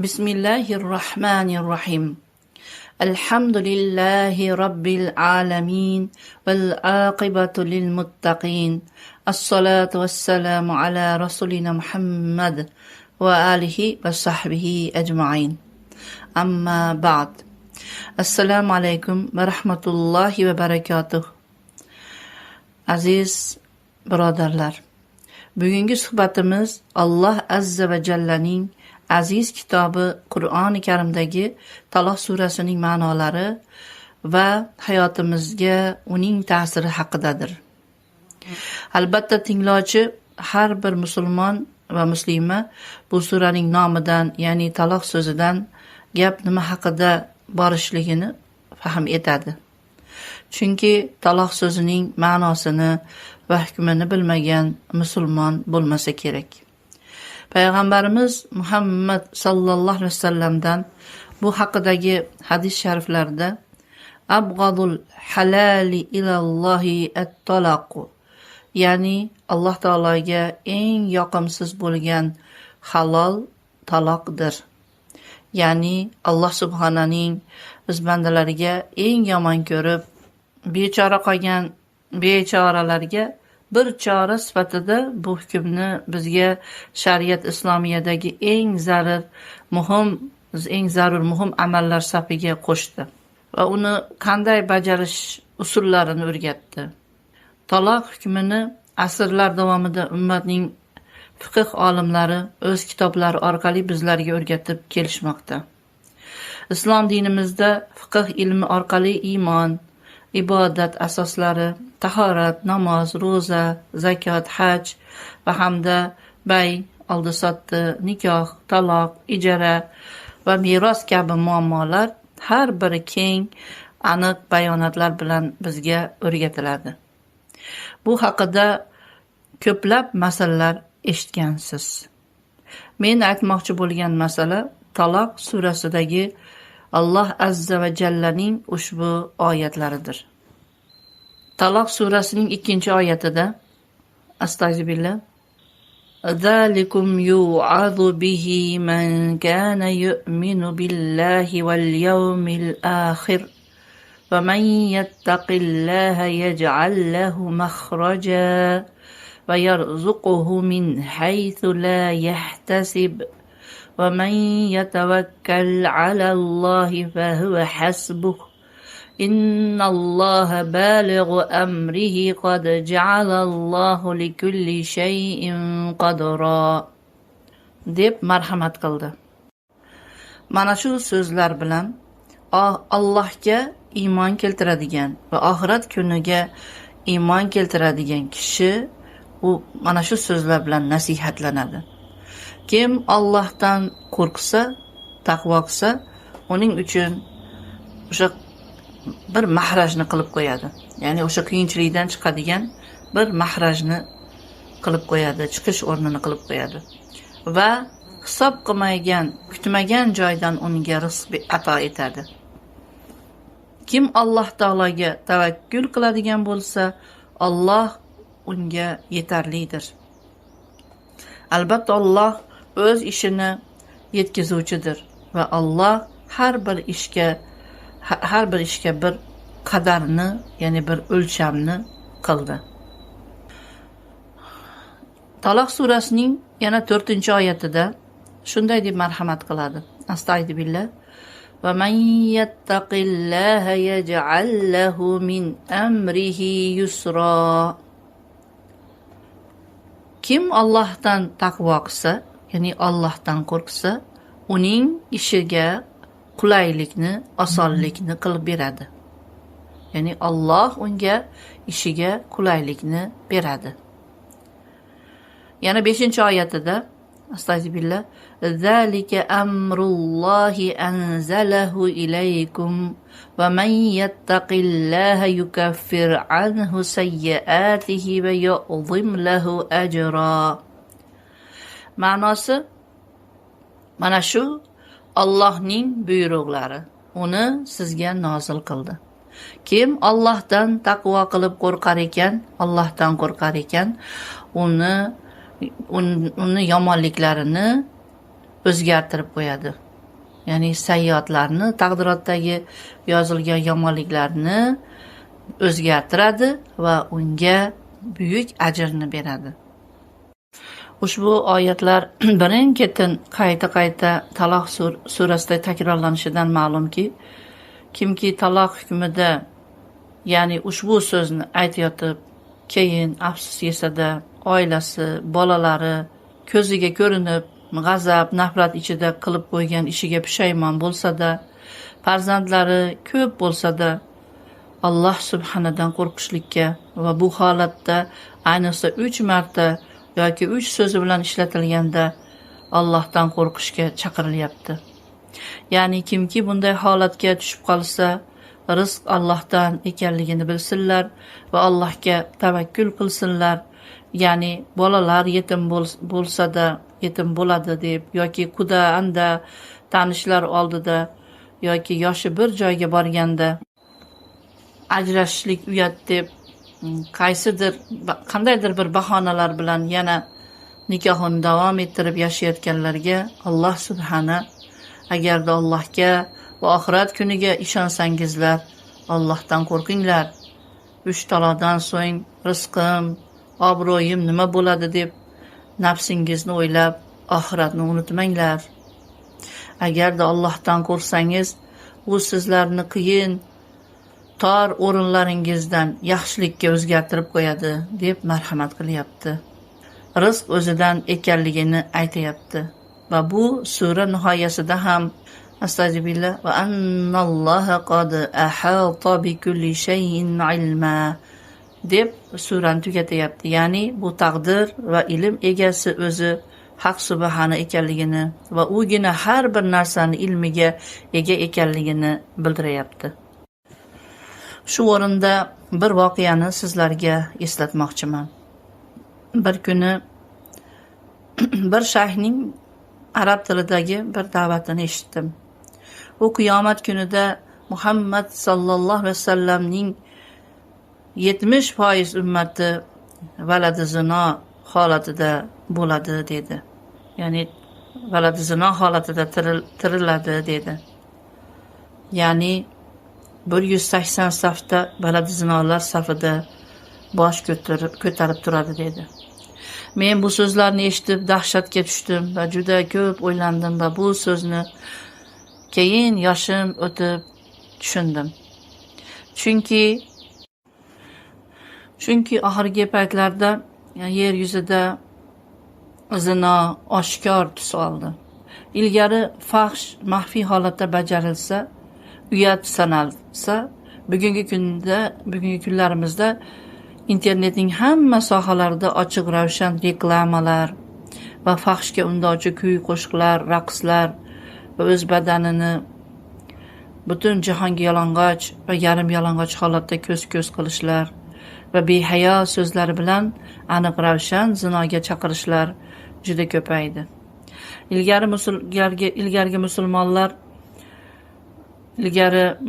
Bismillahirrahmanirrahim. Alhamdulillahi Rabbil alamin. Wal aqibatu lil muttaqin. As-salatu wassalamu ala rasulina Muhammad wa alihi wa sahbihi ajma'in. Amma ba'd. Assalomu alaykum va rahmatullohi va barakatuh. Aziz birodarlar, bugungi suhbatimiz Alloh azza va jallaning aziz kitobi Qur'oni Karimdagi Taloq surasining ma'nolari va hayotimizga uning ta'siri haqidadir. Albatta tinglovchi har bir musulmon va muslima bu suraning nomidan, ya'ni taloq so'zidan gap nima haqida borishligini fahm etadi. Chunki taloq so'zining ma'nosini va hukmini bilmagan musulmon bo'lmasa kerak. Payg'ambarimiz Muhammad sallallohu alayhi vasallamdan bu haqidagi hadis shariflarda abg'adul halali ilallohi at-talaq, ya'ni Alloh taologa eng yoqimsiz bo'lgan halol taloqdir. Ya'ni Alloh subhananing biz bandalariga eng yomon ko'rib bechora qolgan bechoralarga bir chora sifatida bu hukmni bizga shariat islomiyadagi eng zarur muhim amallar safiga qo'shdi va uni qanday bajarish usullarini o'rgatdi. Taloq hukmini asrlar davomida ummatning fiqh olimlari o'z kitoblari orqali bizlarga o'rgatib kelishmoqda. Islom dinimizda fiqh ilmi orqali iymon, ibodat asoslari, tahorat, namoz, ro'za, zakot, haj va hamda bay, oldi-sotdi, nikoh, taloq, ijara va meros kabi muammolar har biri keng, aniq bayonotlar bilan bizga o'rgatiladi. Bu haqida ko'plab masalalar eshitgansiz. Men aytmoqchi bo'lgan masala Taloq surasidagi Alloh azza va jallaning ushbu oyatlaridir. Taloq surasining 2-oyatida astag'firullah Zalikum yu'adhu bihi man kana yu'minu billahi wal yawmil akhir va man yattaqillaha yaj'al lahu makhraja va yarzuquhu min haythu la yahtasib va man yatawakkal 'ala Allahi fa huwa hasbuh innalloha balighu amrihi qad ja'alallohu likulli shay'in qadra deb marhamat qildi. Mana shu so'zlar bilan Allohga iymon keltiradigan va oxirat kuniga iymon keltiradigan kishi mana shu so'zlar bilan nasihatlanadi. Kim Allohdan qo'rqsa, taqvo qilsa, uning uchun o'sha bir mahrajni qilib qo'yadi. Ya'ni o'sha qiyinchilikdan chiqadigan bir mahrajni qilib qo'yadi, chiqish o'rnini qilib qo'yadi. Va hisob qilmagan, kutmagan joydan unga rizq ato etadi. Kim Alloh taologa tavakkul qiladigan bo'lsa, Alloh unga yetarlidir. Albatta Alloh o'z ishini yetkazuvchidir va Alloh har bir ishga bir qadarni, ya'ni bir o'lchamni qildi. Taloq surasining yana 4-oyatida shunday deb marhamat qiladi. Astag'firullah. Va man yattaqillaha yaj'al lahu min amrihi yusra. Kim Allohdan taqvo qilsa, ya'ni Allohdan qo'rqsa, uning ishiga qulaylikni, osonlikni qilib beradi. Ya'ni Alloh unga ishiga qulaylikni beradi. Yana 5-oyatida astagfirullah zalika amrullohi anzalahu ilaykum va man yattaqillaha yukaffir anhu sayyiatihi va yu'zim lahu ajra. Ma'nosi mana shu Allohning buyruqlari, uni sizga nozil qildi. Kim Allohdan taqvo qilib qo'rqar ekan, uni yomonliklarini o'zgartirib qo'yadi. ya'ni sayyoatlarni, taqdirotdagi yozilgan yomonliklarni o'zgartiradi va unga buyuk ajrni beradi. Ushbu oyatlar birin-ketin qayta Taloq surasida takrorlanishidan ma'lumki, kimki taloq hukmida, ya'ni ushbu so'zni aytayotib, keyin afsus yesada, oilasi, bolalari ko'ziga ko'rinib, g'azab, nafrat ichida qilib qo'ygan ishiga pushaymon bo'lsa-da, farzandlari ko'p bo'lsa-da, Alloh subhanadan qo'rqishlikka va bu holatda ayniqsa 3 marta yoki 3 so'zi bilan ishlatilganda Allohdan qo'rqishga chaqirilyapti. Ya'ni kimki bunday holatga tushib qolsa, rizq Allohdan ekanligini bilsinlar va Allohga tavakkul qilsinlar. Ya'ni bolalar yetim bo'lsa-da yetim bo'ladi deb yoki quda anda tanishlar oldida yoki yoshi bir joyga borganda ajrashishlik uyat deb qandaydir bir bahonalar bilan yana nikohini davom ettirib yashayotganlarga Alloh subhana, agarda Allohga va oxirat kuniga ishonsangizlar, Allohdan qo'rqinglar. 3 taloqdan so'ng rizqim, obro'yim nima bo'ladi deb nafsingizni o'ylab, oxiratni unutmanglar. Agarda Allohdan qo'rqsangiz, u sizlarni qiyin tor o'rinlaringizdan yaxshilikka o'zgartirib qo'yadi deb marhamat qilyapti. Rizq o'zidan ekanligini aytayapti. Va bu sura nihoyasida ham astag'firullah va annalloha qad ahata bi kulli shay'in ilma deb surani tugatyapti. Ya'ni bu taqdir va ilm egasi o'zi Haq subhana ekanligini va ugina har bir narsani ilmiga ega ekanligini bildiryapti. Shu o'rinda bir voqeani sizlarga eslatmoqchiman. Bir kuni bir shayxning arab tilidagi bir da'vatini eshitdim. U qiyomat kunida Muhammad sallallohu alayhi vasallamning 70% ummati valadi zino holatida bo'ladi dedi. Ya'ni valadi zino holatida tiriladi dedi. Ya'ni 180 safda valadi zinolar safida bosh ko'tarib turadi dedi. Men bu so'zlarni eshitib dahshatga tushdim va juda ko'p o'ylandim va bu so'zni keyin yoshim o'tib tushundim. Chunki oxirgi paytlarda yer yuzida zino oshkor tus oldi. Ilgari fahsh maxfiy holatda bajarilsa, uyat sanalsa, bugungi kunlarimizda internetning hamma sohalarida ochiq ravshan reklamalar va fahshga undovchi kuy-qo'shiqlar, raqslar va o'z badanini butun jahonga yalang'och va yarim yalang'och holatda ko'z-ko'z qilishlar va behayo so'zlar bilan aniq ravshan zinoga chaqirishlar juda ko'paydi. Ilgari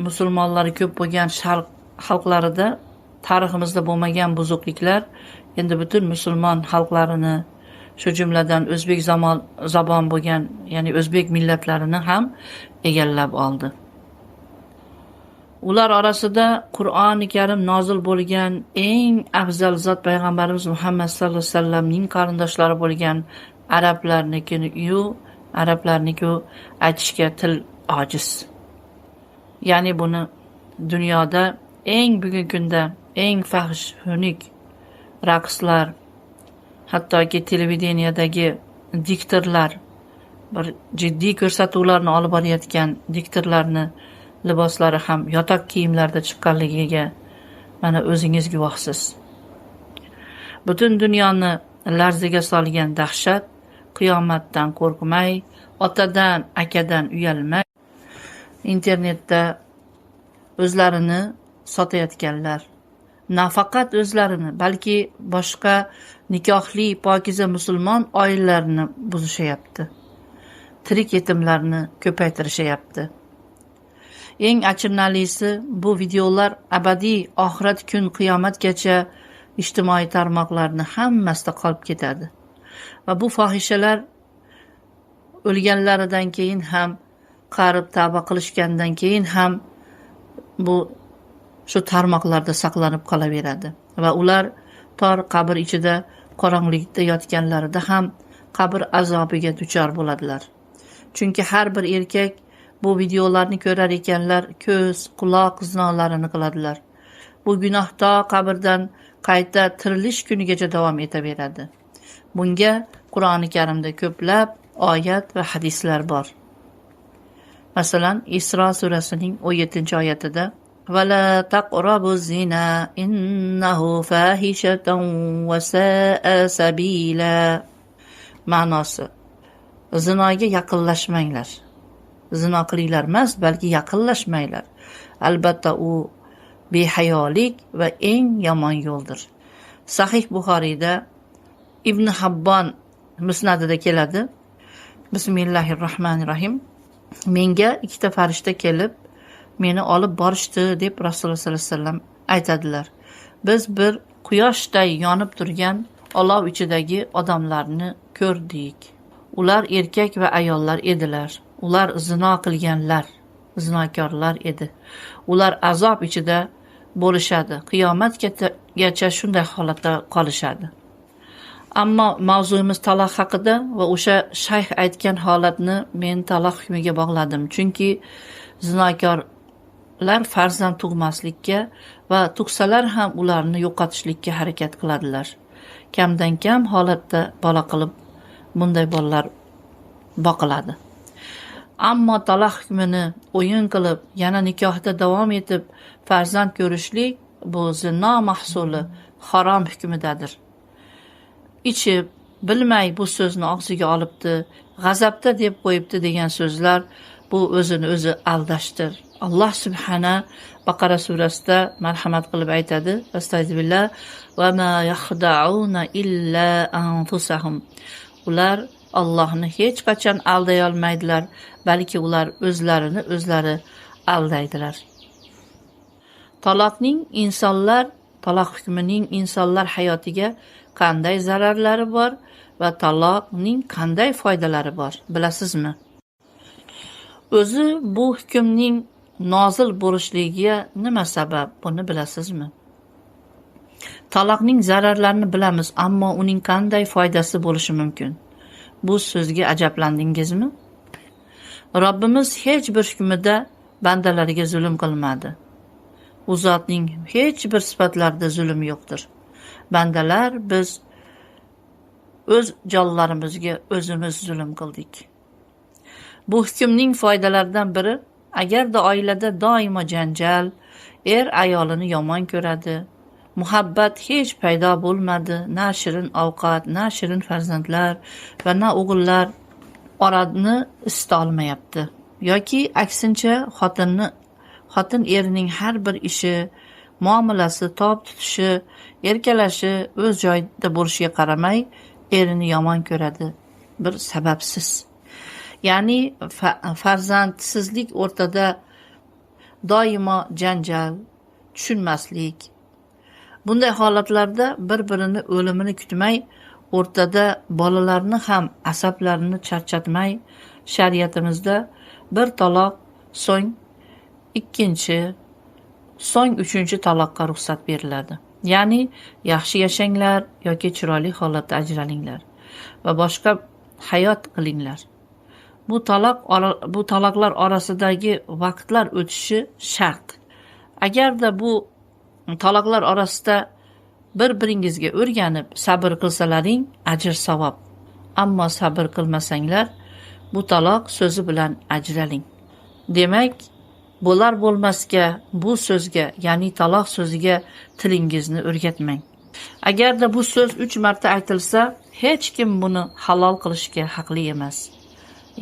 musulmonlar ko'p bo'lgan sharq xalqlarida tariximizda bo'lmagan buzuqliklar endi butun musulmon xalqlarini, shu jumladan o'zbek zabon bo'lgan, ya'ni o'zbek millatlarini ham egallab oldi. Ular orasida Qur'oni Karim nozil bo'lgan eng afzal zot payg'ambarimiz Muhammad sallallohu alayhi vasallamning qarindoshlari bo'lgan arablarniku aytishga til ojiz. Ya'ni buni dunyoda bugungi kunda eng fahsh, xunuk raqslar, hattoki televideniyadagi diktorlar, bir jiddiy ko'rsatuvlarni olib borayotgan diktorlarni liboslari ham yotoq kiyimlarda chiqqanligiga mana o'zingiz guvohsiz. Butun dunyoni larzaga solgan dahshat, qiyomatdan qo'rqmay, otadan, akadan uyalmay, internetda o'zlarini sotayotganlar, nafaqat o'zlarini, balki boshqa nikohli pokiza musulmon oilalarini buzishayapti. Tirik yetimlarni ko'paytirishayapti. Eng achinarlisi, bu videolar abadiy oxirat kun qiyomatgacha ijtimoiy tarmoqlarni hammasida qolib ketadi. Va bu fohishalar o'lganlaridan keyin ham qarib tavba qilishgandan keyin ham bu shu tarmoqlarda saqlanib qolaveradi va ular tor qabr ichida qorong'ulikda yotganlarida ham qabr azobiga duchor bo'ladilar. Chunki har bir erkak bu videolarni ko'rar ekanlar, ko'z, quloq zinolarini qiladilar. Bu gunoh to qabrdan qayta tirilish kunigacha davom etaveradi. Bunga Qur'oni Karimda ko'plab oyat va hadislar bor. Masalan, Isro surasining 17-oyatida وَلَا تَقْرَبُوا الزِّنَا إِنَّهُ فَاحِشَةٌ وَسَاءَ سَبِيلًا ma'nosi: zinoga yaqinlashmanglar. Zino qilinglar emas, balki yaqinlashmanglar. Albatta u behayolik va eng yomon yo'ldir. Sahih Buxoriyda Ibn Habbon musnadida keladi. Bismillahirrohmanirrohim. Menga ikkita farishta kelib, meni olib borishdi deb Rasululloh sollallohu alayhi vasallam aytadilar. Biz bir quyoshday yonib turgan olov ichidagi odamlarni ko'rdik. Ular erkak va ayollar edilar. Ular zino qilganlar, zinokorlar edi. Ular azob ichida bo'lishadi. Qiyomatgacha shunday holatda qolishadi. Ammo mavzuyimiz taloq haqida va o'sha shayx aytgan holatni men taloq hukmiga bog'ladim. Chunki zinokorlar farzand tug'maslikka va tug'salar ham ularni yo'qotishlikka harakat qiladilar. Kamdan kam holatda bola qilib bunday bolalar boqiladi. Ammo taloq hukmini o'yin qilib, yana nikohda davom etib farzand ko'rishlik bu zino mahsuli harom hukmidadir. Ichib, bilmay bu so'zni og'ziga olibdi, g'azabda deb qo'yibdi degan so'zlar bu o'zini o'zi aldashdir. Alloh subhana Baqara surasida marhamat qilib aytadi: Astagfirullah va ma yaxda'una illa anfusahum. Ular Allohni hech qachon alday olmaydilar, balki ular o'zlarini o'zlari aldaydilar. Taloq hukmining insonlar hayotiga qanday zararlari bor va taloqning qanday foydalari bor, bilasizmi? O'zi bu hukmning nozil bo'lishligiga nima sabab, buni bilasizmi? Taloqning zararlarini bilamiz, ammo uning qanday foydasi bo'lishi mumkin? Bu so'zga ajablandingizmi? Robbimiz hech bir hukmida bandalariga zulm qilmadi. U zotning hech bir sifatlarida zulm yo'qdir. Bandalar biz o'z jonlarimizga o'zimiz zulm qildik. Bu hukmning foydalaridan biri, agarda oilada doimo janjal, ayolini yomon ko'radi, muhabbat hech paydo bo'lmadi, na shirin ovqat, na shirin farzandlar va na o'g'illar orani isita olmayapti. Yoki aksincha xotin erining har bir ishi, muomalasi, tob tutishi, erkalashi o'z joyida bo'lishiga qaramay erini yomon ko'radi, bir sababsiz. Ya'ni farzandsizlik o'rtada doimo janjal, tushunmaslik. Bunday holatlarda bir-birini o'limini kutmay, o'rtada bolalarni ham asablarini charchatmay, shariatimizda bir taloq, so'ng ikkinchi, so'ng uchinchi taloqqa ruxsat beriladi. Ya'ni yaxshi yashanglar yoki chiroyli holatda ajralinglar va boshqa hayot qilinglar. Bu taloqlar orasidagi vaqtlar o'tishi shart. Agarda bu taloqlar orasida bir-biringizga o'rganib sabr qilsalaring, ajr savob. Ammo sabr qilmasanglar, bu taloq so'zi bilan ajraling. Demak, bo'lar bo'lmasga bu so'zga, ya'ni taloq so'ziga tilingizni o'rgatmang. Agarda bu so'z 3 marta aytilsa, hech kim buni halol qilishga haqli emas.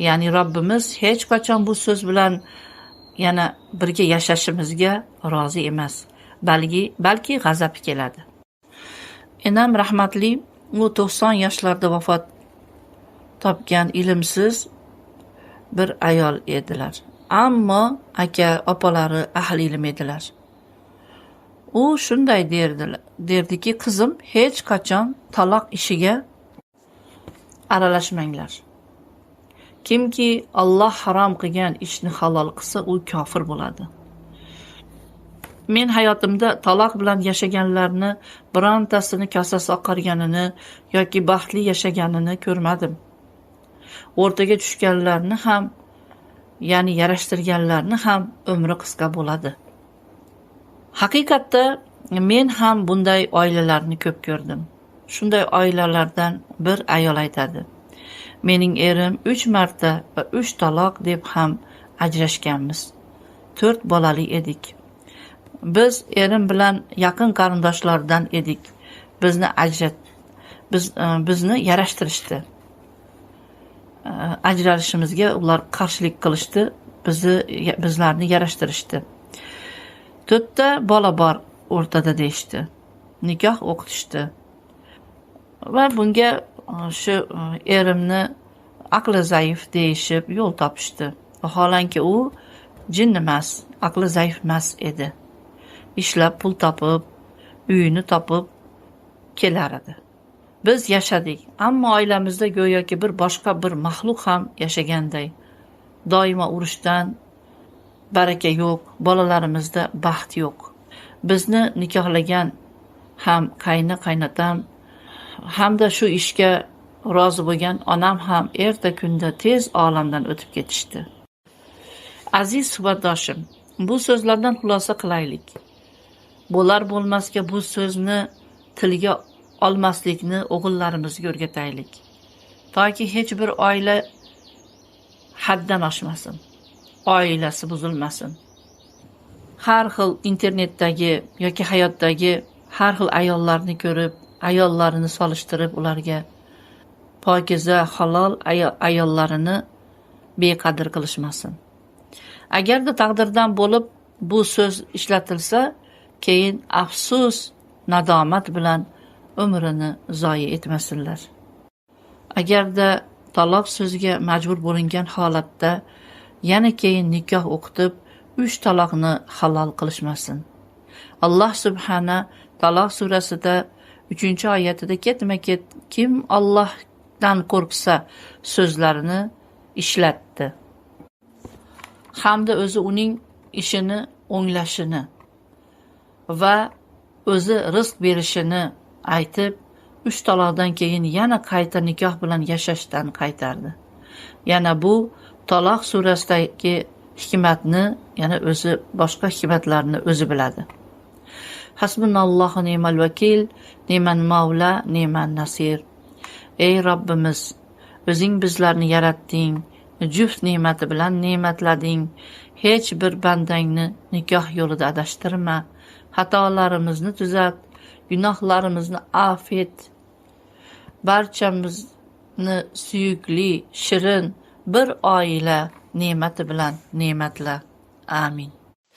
Ya'ni Robbimiz hech qachon bu so'z bilan yana birga yashashimizga rozi emas, balki g'azab keladi. Enam rahmatli, u 90 yoshlarda vafot topgan ilmsiz bir ayol edilar. Ammo aka, opalari ahli ilm edilar. U shunday derdiki, qizim, hech qachon taloq ishiga aralashmanglar. Kimki Alloh harom qilgan ishni halol qilsa, u kofir bo'ladi. Men hayotimda taloq bilan yashaganlarni birontasini kosasi oqarganini yoki baxtli yashaganini ko'rmadim. O'rtaga tushganlarni ham, ya'ni yarashtirganlarni ham umri qisqa bo'ladi. Haqiqatda men ham bunday oilalarni ko'p ko'rdim. Shunday oilalardan bir ayol aytadi: mening erim 3 marta va 3 taloq deb ham ajrashganmiz. 4 bolali edik. Biz erim bilan yaqin qarindoshlardan edik. Bizni yarashtirishdi. Ajralishimizga ular qarshilik qilishdi, bizlarni yarashtirishdi. 4 ta bola bor o'rtada deyishdi. Nikoh o'qitishdi. Va bunga shu erimni aqli zaif deyishib yo'l topishdi. Vaholanki u jin emas, aqli zaif emas edi. Ishlab pul topib, uyini topib kelar edi. Biz yashadik, ammo oilamizda go'yoki boshqa bir maxluq ham yashaganday. Doimo urushdan baraka yo'q, bolalarimizda baxt yo'q. Bizni nikohlagan ham qaynotam hamda shu ishga rozi bo'lgan onam ham erta kunda tez olamdan o'tib ketishdi. Aziz suhbatdoshim, bu so'zlardan xulosa qilaylik. Bo'lar bo'lmasga bu so'zni tilga olmaslikni o'g'illarimizga o'rgataylik. Toki hech bir oila haddan oshmasin, oilasi buzilmasin. Har xil internetdagi yoki hayotdagi har xil ayollarni ko'rib, ayollarini solishtirib, ularga pokiza, halol ayollarini beqadr qilishmasin. Agarda taqdirdan bo'lib bu so'z ishlatilsa, keyin afsus, nadomat bilan umrini zoyi etmasinlar. Agarda taloq so'ziga majbur bo'lingan holatda yana keyin nikoh o'qitib 3 taloqni halol qilishmasin. Alloh subhana Taloq surasida 3-oyatida ketma-ket kim Allohdan qo'rqsa so'zlarini ishlatdi. Hamda o'zi uning ishini o'nglashini va o'zi rizq berishini aytib, 3 taloqdan keyin yana qayta nikoh bilan yashashdan qaytardi. Yana bu Taloq surasidagi hikmatni, yana o'zi boshqa hikmatlarni o'zi biladi. Hasbunallohu ni'mal vakil, ni'man mavla, ni'man nasir. Ey Robbimiz, o'zing bizlarni yaratding, juft ne'mati bilan ne'matlading. Hech bir bandangni nikoh yo'lida adashtirma. Xatolarimizni tuzat, gunohlarimizni afv et. Barchamizni suyukli, shirin bir oila ne'mati bilan ne'matla. Amin.